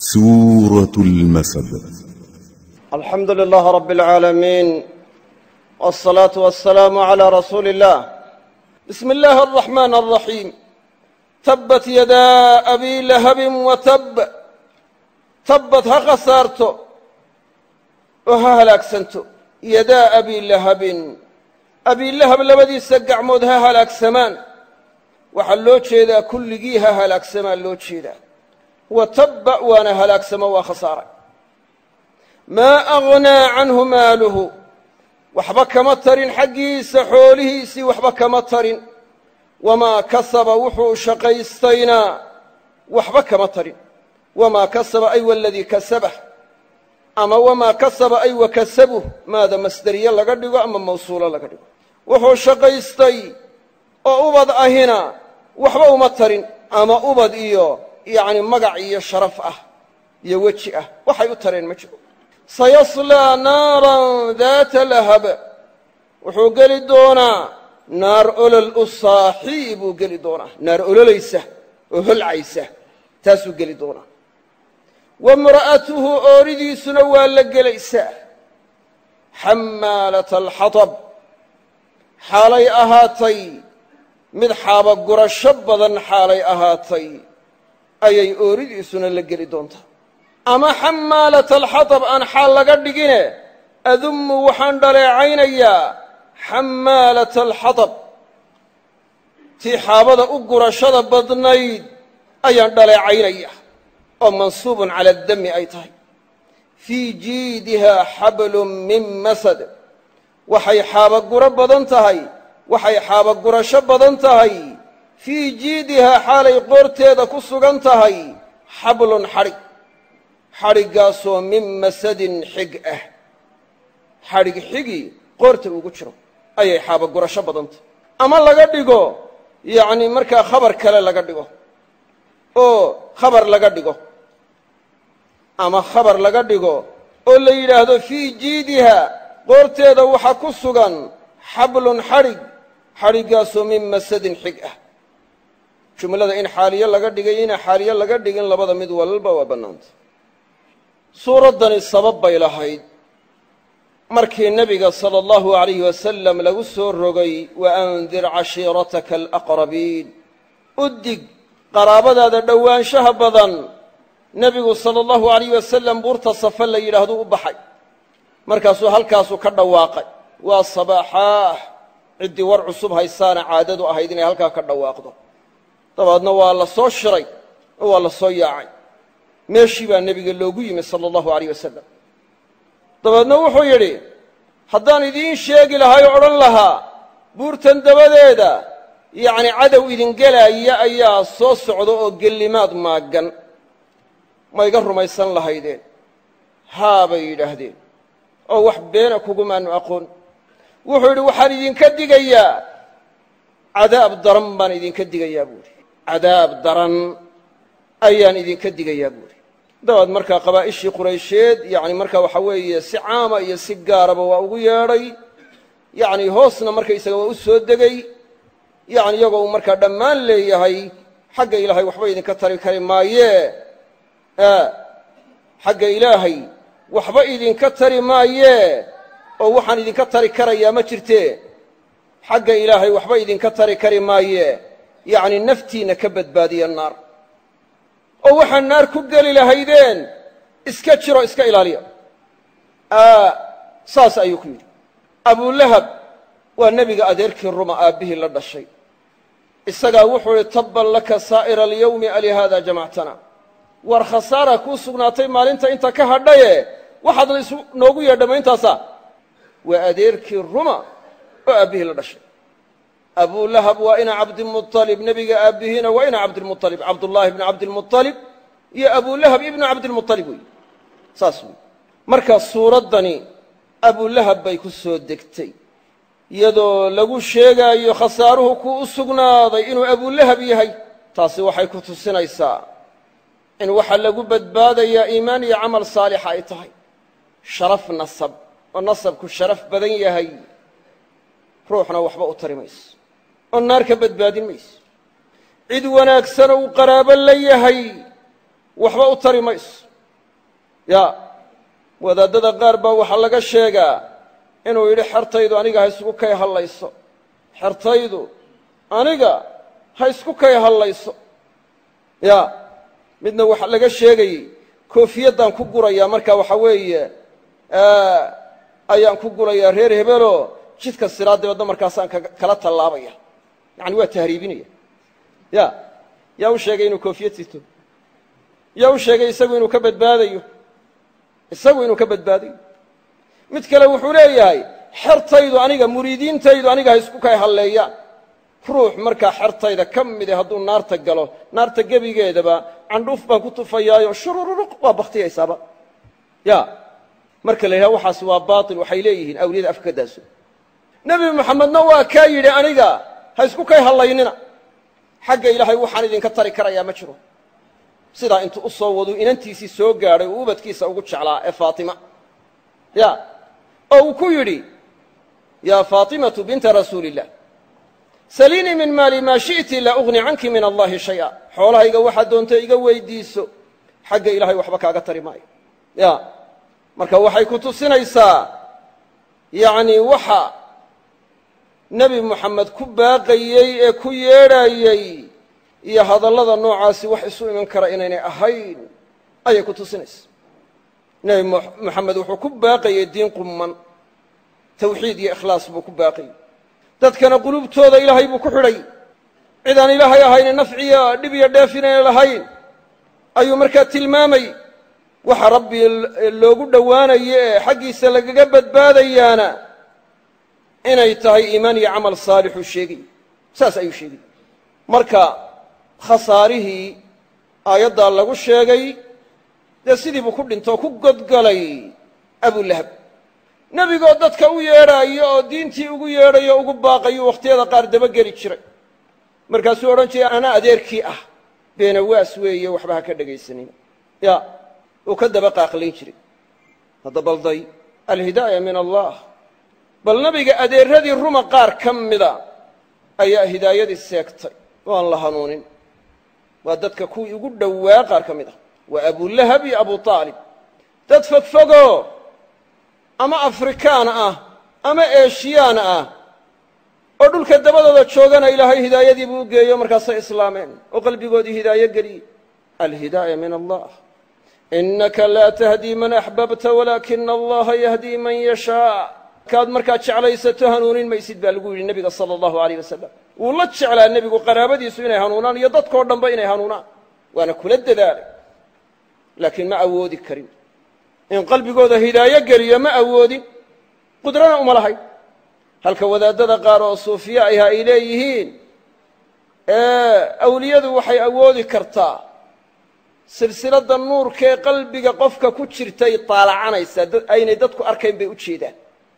سورة المسد. الحمد لله رب العالمين، والصلاة والسلام على رسول الله. بسم الله الرحمن الرحيم. تبت يدا أبي لهب وتب. تبت ها خسارتو وها هلاكسنتو يدا أبي لهب. أبي لهب لبدي سقع مود ها هلاك سمان وحلو جيدا كل جيها هلاك سمان لو جيدا وتب وانا هلاك سما وخسارة. ما أغنى عنه ماله وحبك مطر حقيس حوله سي وحبك مطر وما كسب وحو شقيستينا وحبك مطر وما كسب أي والذي كسبه أما وما كسب أي وكسبه ماذا مصدريا لقدقه أما موصولا لقدقه وحو شقيستي وأبض أهنا وحبه مطر أما أبض إياه يعني مقع شرف يوجه وحي ترين مجهول. سيصلى نارا ذات لهب وحو قال دونا نار أولل الصاحب قال دونا نار أولليسه وهل عيسه تاسو قال دونا وامرأته أوريدي سنوال لقليسه حمالة الحطب حالي أهاتي مدحاب قرى شبضا حالي أهاتي أي أوريدي سنوال لقلي دونتا أما حمالة الحطب أن حال لقدقين أذم وحندل عينيا حمالة الحطب تحابة أقرى شد بدنيد أي أندل عينيا ومنصوب على الدم أي طيب في جيدها حبل من مسد وحي حابة قرى بدنتهي وحي حابة قرى شب بدنتهي في جيدها حالي قرتي ذا كسوغنتهي حبل حرق حرقاسو من مسد حقه حرق حقي قرت وقشرو أي حابة قرشة بدنت أما لقدقو يعني مركا خبر كلا لقدقو أو خبر لقدقو أما خبر لقدقو اللي يلاهدو في جيدها قرت يدا وحكسوغان حبل حرقاسو من مسد حقه شمالة إن حاليا لقدقين حاليا لقدقين لبدا مدوالبا وبنانت suuradani sabab bay lahayd markii nebiga sala allahu calayhi wasalam lagu soo rogay wa andir cashiirataka alaqrabiin u dig qaraabadaada dhowaanshaha badan nebigu sala allahu calayhi wasalam buurta safa la yidhaahdu u baxay markaasuu halkaasuu ka dhawaaqay waa sabaaxaah ciddii war cusub haysaana caadadu ahayd inay halkaa ka dhawaaqdo dabaadna waa la soo shiray oo waa la soo yaacay meeshii baa nebiga loogu yimi sala allahu calayh wasalam dabeedna wuxuu yidhi haddaan idiin sheegi lahay oo odhan lahaa buurtan dabadeeda yacni cadow idin gelaya ayaa soo socda oo gellimaad maaggan ma iga rumaysan lahaydeen haa bay yidhaahdeen oo wax beena kugumaanu aqoon wuxuu yidhi waxaan idinka digayaa cadaab daran baan idinka digayaa buuhi cadaab daran ayaan idinka digayaa buuhi dabaad markaa qabaa'ishii quraysheed yacni markaa waxaa weeye si caama iyo si gaaraba waa ugu yeedhay yacni hoosna markaysaga waa u soo degay yacni iyagoo uu markaa dhammaan leeyahay xagga ilaahay waxba idinka tari kari maayee xagga ilaahay waxba idinka tari maayee oo waxaan idinka tari karayaa ma jirtee xagga ilaahay waxba idinka tari kari maayee yacni naftiinna ka badbaadiya naar oo waxaan naar ku geli lahaydeen iska jiro iska ilaaliya saas ayuu ku yidhi abulahab waa nebiga adeerkii ruma aabbihii la dhashay isagaa wuxuu idhi tabban laka saa'ira alyawmi alihaada jamactana war khasaara kuu sugnaatay maalinta inta ka hadhaye waxaad noogu yeedhama intaasaa waa adeerkii ruma oo aabbihii la dhashay أبو لهب وإن عبد المطلب نبي أبيهنا وإن عبد المطلب عبد الله بن عبد المطلب يا أبو لهب ابن عبد المطلب ساسو مركز صورة دني أبو لهب بيكسو دكتي يدو لغو الشيغا يخساره كو أسقنا إنو أبو لهب يهي تاسي وحي كتو السنة إن وحا لغو بدبادا يا إيمان يا عمل صالح إتهي شرف نصب والنصب كو شرف بدن يهي روحنا وحبا أترميس النار كبدبادين ميس عيد وناكسن وقرابا ليهي وحبا أترميس ya wadaadada qaar baa waxaa laga sheegaa inuu yidhi xertaydu aniga ha isku kay hallayso xertaydu aniga ha isku kay hallayso ya midna waxa laga sheegayey koofiyaddaan ku gurayaa marka waxa weeye ayaan ku gurayaa reer hebeloo jidka siraa dabeedna markaasaan kala tallaabaya yacani waa tahriibinaya ya yaa u sheegay inuu koofiyad sito yaa u sheegay isagu inuu ka badbaadayo mid kale wuxuu leeyahay xertaydu aniga muriidiintaydu aniga ha isku kay halleeyaan ruux markaa xertayda ka midi hadduu naarta galo naarta gebigeedaba candhuuf baan ku tufayaayo shurururuq waa baktiyaysaaba ya marka la yidhaha waxaas waa baatil waxay leeyihiin awliyada afka ka daaso nebi moxamedna waa kaa yidhi aniga ha isku kay hallaynina xagga ilaahay waxaan idinka tari karayaa ma jiro sidaa intuu u soo wadu inantiisii soo gaadhay uu ubadkiisa ugu jeclaa ee faatima ya oo uu ku yidhi yaa faatimatu binta rasuuli illah saliinii min maali maa shi'ti laa ugni canki min allahi shay'a xoolahayga waxaad doonta iga weydiiso xagga ilaahay waxba kaaga tari maayo ya marka waxay ku tusinaysaa yacni waxa nebi moxamed ku baaqayey ee ku yeedhayey iyo hadallada noocaasi wax isu iman kara inaynay ahayn ayay ku tusinaysaa nebi moxamed wuxuu ku baaqayey diin qumman tawxiid iyo ikhlaas buu ku baaqayey dadkana qulubtooda ilaahay buu ku xidhay cid aan ilaahay ahayne nafciya dhib iyo dheef inayna lahayn ayuu markaa tilmaamay waxa rabbi loogu dhowaanayo ee xaggiisa lagaga badbaadayaana inay tahay iimaan iyo camal saalixuu sheegay saas ayuu sheegay marka khasaarihii aayaddaa lagu sheegay dee sidii buu ku dhintoo ku godgolay abulahab nebigoo dadka u yeedhaayo oo diintii ugu yeedhayo ugu baaqayo wakhtiyada qaar dabageli jiray markaasuu odhan jiray anaa adeerkii ah beenawaas weeye waxba ha ka dhegaysanina ya uu ka daba qaaqlayn jiray hadda balday alhidaaya min allah bal nebiga adeeradii ruma qaar ka mida ayaa hidaayadii seegtay oo aan la hanuunin waa dadka kuwii ugu dhowaa qaar ka mid ah waa abulahab iyo abu aalib dad fogfogoo ama afrikaan ah ama eeshiyaan ah oo dhulka dabadooda joogana ilaahay hidaayadii buu u geeyo markaasay islaameen oo qalbigoodii hidaayo geliyey alhidaaya min allah inaka laa tahdii man axbabta walaakina allaha yahdii man yashaa kaad markaa jeclaysato hanuunin maysid baa lagu yidhi nebiga sala allahu alayh wasalam wuu la jeclaa nebigu qaraabadiisu inay hanuunaan iyo dadkao dhanba inay hanuunaan waana kula dadaalay laakiin ma awoodi karin in qalbigooda hidaayo geliyo ma awoodin qudrana uma lahayn halka wadaadada qaar oo suufiye ayha ay leeyihiin awliyadu waxay awoodi kartaa silsiladda nuurkee qalbiga qofka ku jirtay taalacanaysaa aynay dadku arkayn bay u jeedaan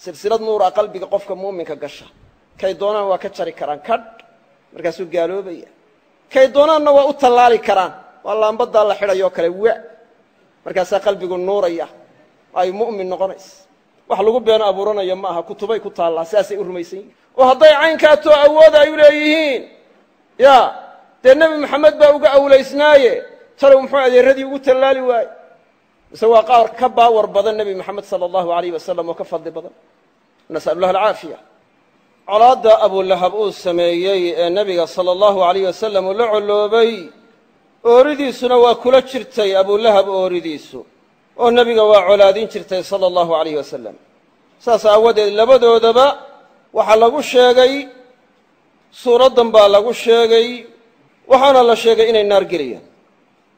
silsilad nuura qalbiga qofka muuminka gasha kay doonaan waa ka jari karaan kadh markaasuu gaaloobaya kay doonaanna waa u tallaali karaan waa laambadaa la xidhayoo kale wa markaasaa qalbigu nuuraya ay mu'min noqonaysa wax lagu beeno abuuranaya ma aha kutubay ku taallaa sidaasay u rumaysan yihin oo hadday caynkaatoo awooda ay u leeyihiin ya dee nebi moxamed baa uga awlaysnaaye talow muxuu adeeradii ugu tallaali waaye mise waa qaar ka baawar badan nebi moxamed sala allahu alayh wasalam oo ka fadli badan nas'alu llah alcaafiya colaadda abulahab uu sameeyey ee nebiga sala allahu alayh wasalam uu la colloobay ooridiisuna waa kula jirtay abulahab ooridiisu oo nebiga waa colaadin jirtay sala allahu alayh wasalam saas aawadeed labadoodaba waxaa lagu sheegay suuraddan baa lagu sheegay waxaana la sheegay inay naar gelayaan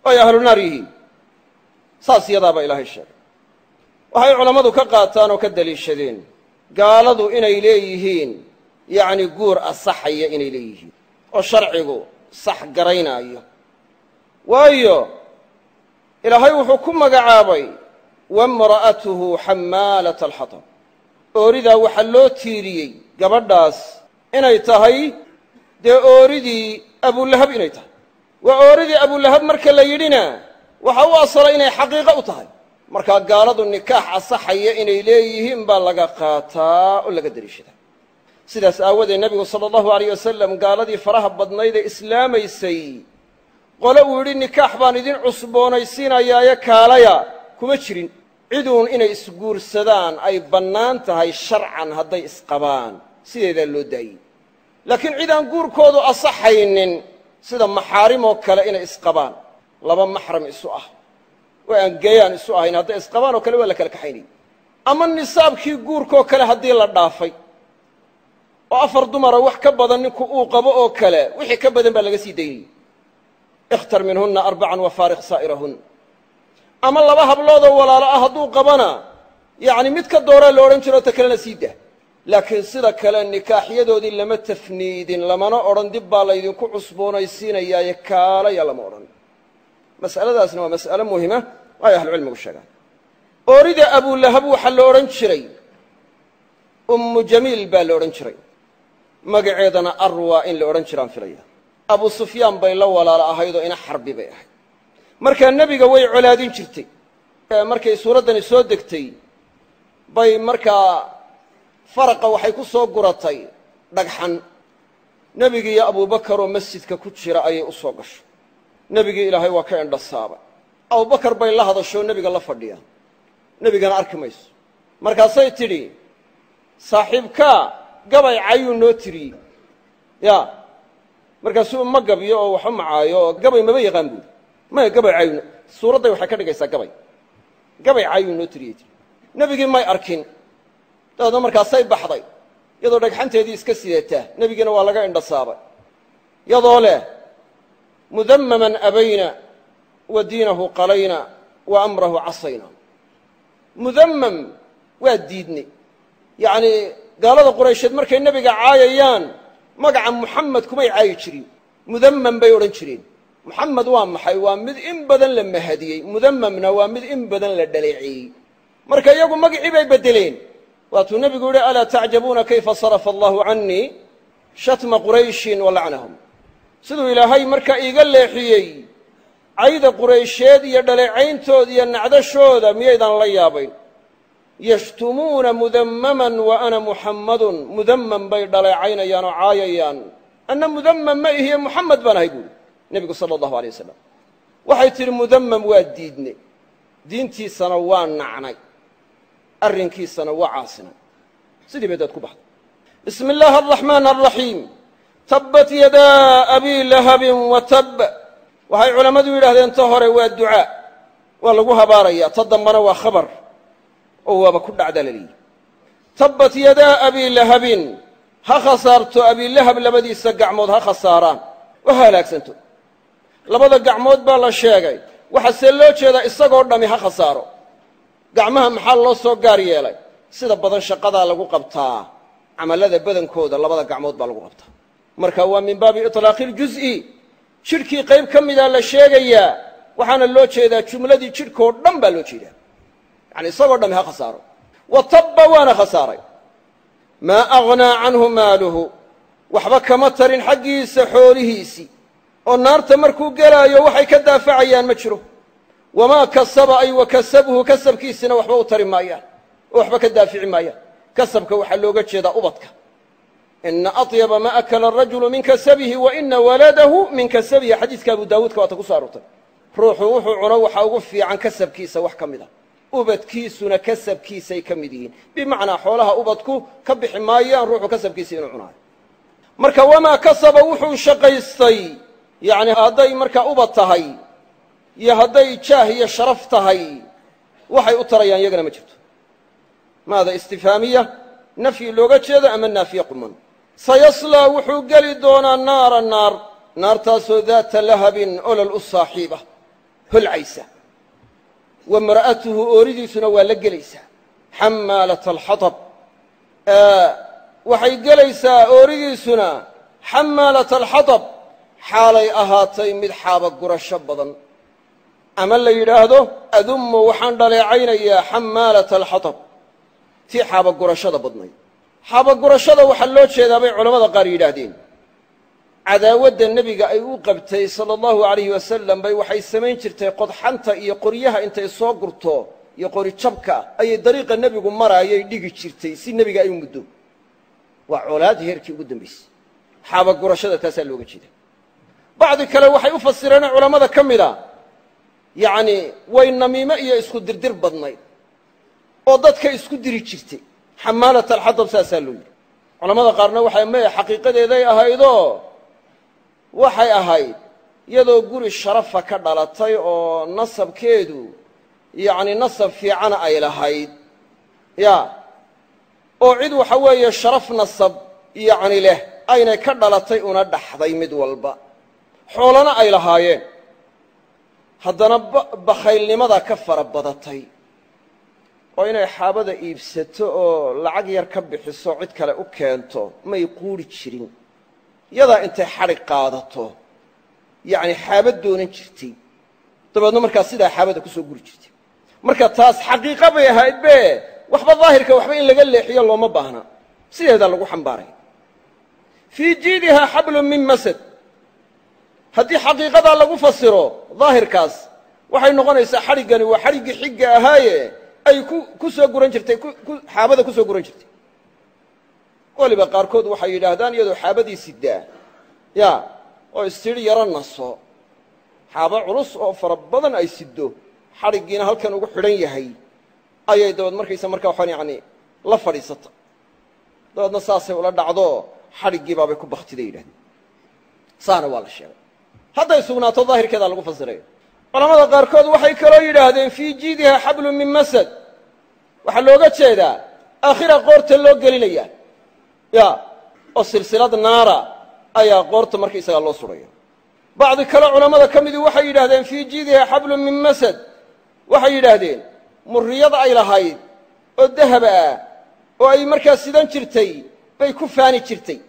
oo ay ahlu naar yihiin saas iyadaabaa ilaahay sheegay waxay culammadu ka qaataan oo ka deliishadeen gaaladu inay leeyihiin yacni guur asaxaya inay leeyihiin oo sharcigu sax garaynaayo waayo ilaahay wuxuu ku magacaabay wamra'atuhu xamaalata alxatab ooridaa waxaa loo tiiriyey gabadhaas inay tahay dee ooridii abulahab inay tahay waa ooridii abulahab marka la yidhina waxa u asalay inay xaqiiqo u tahay markaa gaaladu nikaax asaxaya inay leeyihiin baa laga qaataa oo laga deliishadaa sidaas aawadeed nebigu sala allahu alayh wasalam gaaladii faraha badnayd ee islaamaysay qole uu yidhi nikaax baan idin cusboonaysiinayaaye kaalaya kuma jirin ciduun inay isguursadaan ay bannaan tahay sharcan hadday isqabaan sideedaa loo daayey laakiin cid aan guurkoodu asaxaynin sida maxaarim oo kale inay isqabaan laba maxram isu ah oo aan gayaan isu ahayn hadday isqabaan oo kale waa la kala kaxaynayay ama nisaabkii guurkaoo kale haddii la dhaafay oo 4 dumara wax ka badan ninku uu qabo oo kale wixii ka badan baa laga sii daynayey ikhtar minhunna 4 wafaariq saa'irahun ama 2 habloodoo walaalo ah hadduu qabana yacni mid ka dooraa la odhan jiro ta kalena sii dah laakiin sida kale nikaaxyadoodii lama tafniidin lamana odhan dib baa laydinku cusboonaysiinayaaye kaalaya lama odhan mas'aladaasna waa mas'alo muhima ay ahlucilmigu sheegaan oorida abulahab waxaa la odhan jiray ummu jamiil baa la odhan jiray magaceedana arwa in la odhan jiraan filaya abu sufyaan bay la walaalo ahaydoo ina xarbi bay ahayd markaa nebiga way colaadin jirtay markay suuraddani soo degtay bay markaa faraqa waxay ku soo guratay dhagxan nebigi iyo abuubakaroo masjidka ku jira ayay u soo gashay nebigii ilaahay waa ka indhasaabay abubakar bay la hadashoo nebiga la fadhiyaan nebigana arki mayso markaasay tidhi saaxiibkaa gabay cayuu noo tiriyey ya markaasuu ma gabyo oo waxba macaayo oo gabay maba yaqaan buuri maya gabay cayuu suuradday waxay ka dhigaysaa gabay cayuu noo tiriyey tii nebigii may arkin dabeedna markaasay baxday iyadoo dhagxanteedii iska sidataa nebigiina waa laga indhasaabay yadoo leh mudammaman abayna wa diinahu qalayna wa amrahu casayna mudammam waa diidnay yacnii gaalada quraysheed markay nebiga caayayaan magaca muxamed kumay caayi jirin mudammam bay odhan jireen muxamed waa maxay waa mid in badan la mahadiyey mudammamna waa mid in badan la dhaleeceeyey marka iyagu magacii bay beddeleen waatuu nebigu yidhi alaa tacjabuuna kayfa sarafa allahu cannii shatma qurayshin wa lacnahum siduu ilaahay markaa iiga leexiyey cayda quraysheed iyo dhaleecayntooda iyo nacdashooda miyaydaan la yaabayn yashtumuuna mudammaman wa ana muxammadun mudammam bay dhaleecaynayaan oo caayayaan anna mudammam ma ihiye muxamed baan ahay buuri nebigu sala allahu alay wasalam waxay tidhi mudammam waa diidnay diintiisana waa nacnay arrinkiisana waa caasinay sidii bay daad ku baxday bismi illaahi araxmaan araxiim tabbat yadaa abii lahabin wa tab waxay culammadu yidhahdeen ta hore waa ducaa waa lagu habaarayaa ta dambana waa khabar oo waaba ku dhacda la leeyihi tabbat yadaa abii lahabin ha khasaarto abiilahab labadiisa gacmood ha khasaaraan oo ha halaagsanto labada gacmood baa la sheegay waxaasee loo jeedaa isagoo dhammi ha khasaaro gacmaha maxaa loo soo gaar yeelay sida badan shaqadaa lagu qabtaa camallada badankooda labada gacmood baa lagu qabtaa marka waa min baabi iطlaaqi اljuz'i jidhkii qayb ka midaa la sheegayaa waxaana loo jeedaa jumladii jidhkoo dhan baa loo jeedaa yani isagoo dhammi ha khasaaro wa tabba waana khasaaray maa aghnaa canhu maaluhu waxba kama tarin xaggiisa xoolihiisii oo naarta markuu gelaayo waxay ka daafacayaan ma jiro wamaa kasaba ay wa kasabhu kasabkiisina waxba u tari maayaan oo waxba ka daafici maayaan kasabka waxaa looga jeedaa ubadka ina aطyaba ma akala arajulu min kasabihi wa ina waladahu min kasabihi xadiidka abu daawuudka waata ku soo aroortay ruuxu wuxuu cuno waxaa ugu fiican kasabkiisa wax ka mid a ubadkiisuna kasabkiisay ka mid yihiin bimacnaa xoolaha ubadku ka bixi maayaan ruuxu kasabkiisa inuu cunaayo marka wamaa kasaba wuxuu shaqaystay yacni hadday markaa ubad tahay iyo hadday jaah iyo sharaf tahay waxay u tarayaan iyagana ma jirto maada istifhaamiya nafyi looga jeedo ama naafiye quman sayaslaa wuxuu geli doonaa naara naar naartaasoo daata lahabin olol u saaxiiba holcaysa wa mar'atuhu ooridiisuna waa la gelaysaa xamaalata alxatab waxay gelaysaa ooridiisuna xamaalata alxatab xaalay ahaatay mid xaaba gurasho badan ama la yidhaahdo adummu waxaan dhaleecaynayaa xamaalata alxatab tii xaaba gurashada badnayd xaaba gurashada waxaa loo jeedaa bay culammada qaar yidhaahdeen cadaawadda nebiga ay u qabtay sala allahu alayhi wasalam bay waxay samayn jirtay qodxanta iyo qoryaha intay soo gurto iyo qori jabka ayay dariiqa nebigu maraayay dhigi jirtay si nebiga ay u muddo waa colaad heerkii ugu dambaysay xaaba gurashada taasaa looga jeeda bacdi kale waxay u fasireen culammada ka mid a yacni way namiime iyo isku dirdir badnayd oo dadka isku diri jirtay xamaalat alxatab saasaa loo yidhi culamada qaarna waxay maya xaqiiqadeeday ahaydoo waxay ahayd iyadoo guri sharafa ka dhalatay oo nasabkeedu yacni nasab fiicana ay lahayd ya oo cid waxa weeye sharaf nasab yacni leh aynay ka dhalatay una dhaxday mid walba xoolana ay lahaayeen haddana bakhaylnimada ka fara badatay oo inay xaabada iibsato oo lacag yar ka bixiso cid kale u keento may quuri jirin yadaa intay xadhig qaadato yacni xaabad doonan jirtay dabeedna markaa sidaa xaabada ku soo guri jirtay marka taas xaqiiqa bay ahayd be waxba daahirka waxba in laga leexiyo looma baahna sideedaa lagu xambaaray fii jiidihaa xablun min masad haddii xaqiiqadaa lagu fasiro daahirkaas waxay noqonaysaa xadhiggani waa xadhiggii xigga ahaaye ay ku soo guran jirtay xaabada ku soo guran jirtay weliba qaarkood waxay yidhaahdaan iyadoo xaabadii sidaa ya oo istidhi yaro naso xaabo culus oo fara badan ay siddo xadhiggiina halkan ugu xidhan yahay ayay dabeed markaysa markaa waxaan yacni la fadhiisata dabeedna saasay ula dhacdo xadhiggii baabay ku baktiday yidhahdeen saana waa la sheegay hadday sugnaato daahirkeedaa lagu fasirayo culamada qaarkood waxay kaloo yidhaahdeen fii jiidihaa xablun min masad waxaa looga jeedaa aakhira qoorta loo gelinaya ya oo silsilad naara ayaa qoorta markaysagaa loo sudhaya bacdi kale culammada ka midii waxay yidhahdeen fii jiidihaa xablun min masad waxay yidhaahdeen murriyada ay lahayd oo dahaba ah oo ay markaa sidan jirtay bay ku faani jirtay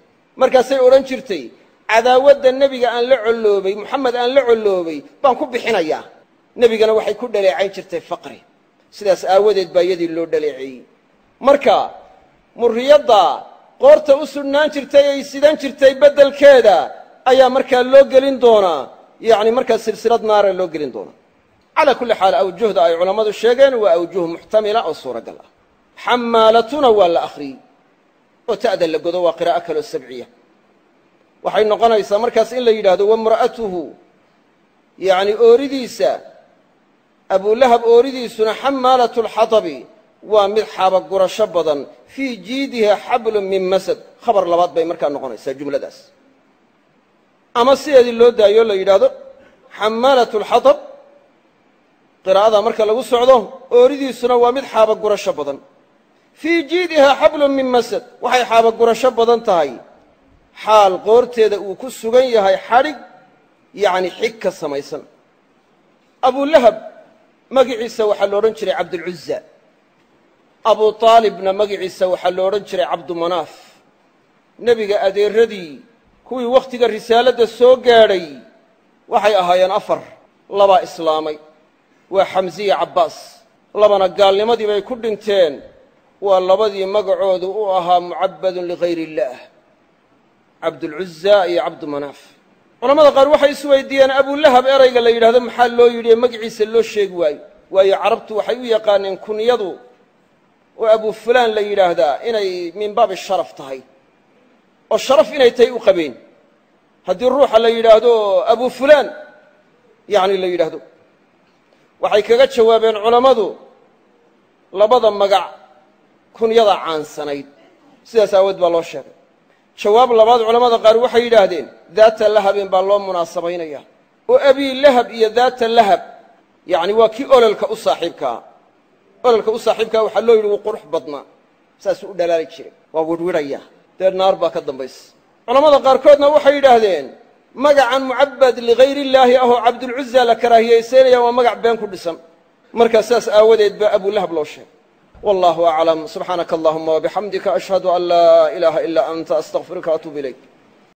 markaasay odhan jirtay cadaawadda nebiga aan la colloobay moxamed aan la colloobay baan ku bixinayaa nebigana waxay ku dhaleecayn jirtay faqri sidaas aawadeed baa iyadii loo dhaleeceeyey marka murriyadda qoorta u sudhnaan jirtay ay sidan jirtay beddelkeeda ayaa markaa loo gelin doonaa yacni markaa silsilad naara loo gelin doonaa calaa kulli xaal awjuhda ay culammadu sheegeen waa awjuh muxtamila oo suuragal ah xamaalatuna waa la akhriyey oo ta'da la godo waa qiraa'o kaloo sabciya waxay noqonaysaa markaas in la yidhaahdo wamra'atuhu yacni ooridiisa abulahab ooridiisuna xamaalatu lxatabi waa mid xaaba gurasho badan fii jiidiha xablun min masad khabar labaad bay markaa noqonaysaa jumladaas ama sideedii loo daayo la yidhaahdo xamaalatu lxatab qiraa'ada marka lagu socdo ooridiisuna waa mid xaaba gurasho badan fii jiidihaa xablun min masad waxay xaaba gurasho badan tahay xaal qoorteeda uu ku sugan yahay xadhig yacni xig ka samaysan abulahab magiciisa waxaa lo odhan jiray cabdulcuza abu aalibna magiciisa waxaa lo odhan jiray cabdumanaaf nebiga adeeradii kuwii wakhtiga risaaladda soo gaadhay waxay ahaayeen afar labaa islaamay waa xamsiya cabbaas labana gaalnimadii bay ku dhinteen waa labadii magacoodu u ahaa mucabbadun ligayr illaah cabdulcuza iyo cabdumanaaf culamada qaar waxay isweydiiyeen abulahab erayga la yidhahdo maxaa loo yidhi magaciisa loo sheegi waayo waayo carabtu waxay u yaqaaneen kunyadu oo abu fulaan la yidhaahdaa inay min baabi sharaf tahay oo sharaf inay tahay u qabeen haddii ruuxa la yidhaahdo abu fulaan yacni la yidhaahdo waxay kaga jawaabeen culammadu labada magac kunyada caansanayd sidaas aawood baa loo sheegay jawaab labaad culamada qaar waxay yidhaahdeen daata lahabin baa loo munaasabaynaya oo abii lahab iyo daata lahab yacni waa kii ololka u saaxiibkaa ololka u saaxiibkaa waxaa loo yidhi wuu qurux badnaa saasuu u dhalaali jiray waa wirhwidhaya dee naar baa ka dambaysa culammada qaarkoodna waxay yidhaahdeen magacan mucabbad ligayr illaahi ahoo cabdulcuza la karaahiyaysaynaya waa magac been ku dhisan markaa saas aawadeed baa abulahab loo sheegay والله أعلم سبحانك اللهم وبحمدك أشهد أن لا إله إلا أنت أستغفرك وأتوب إليك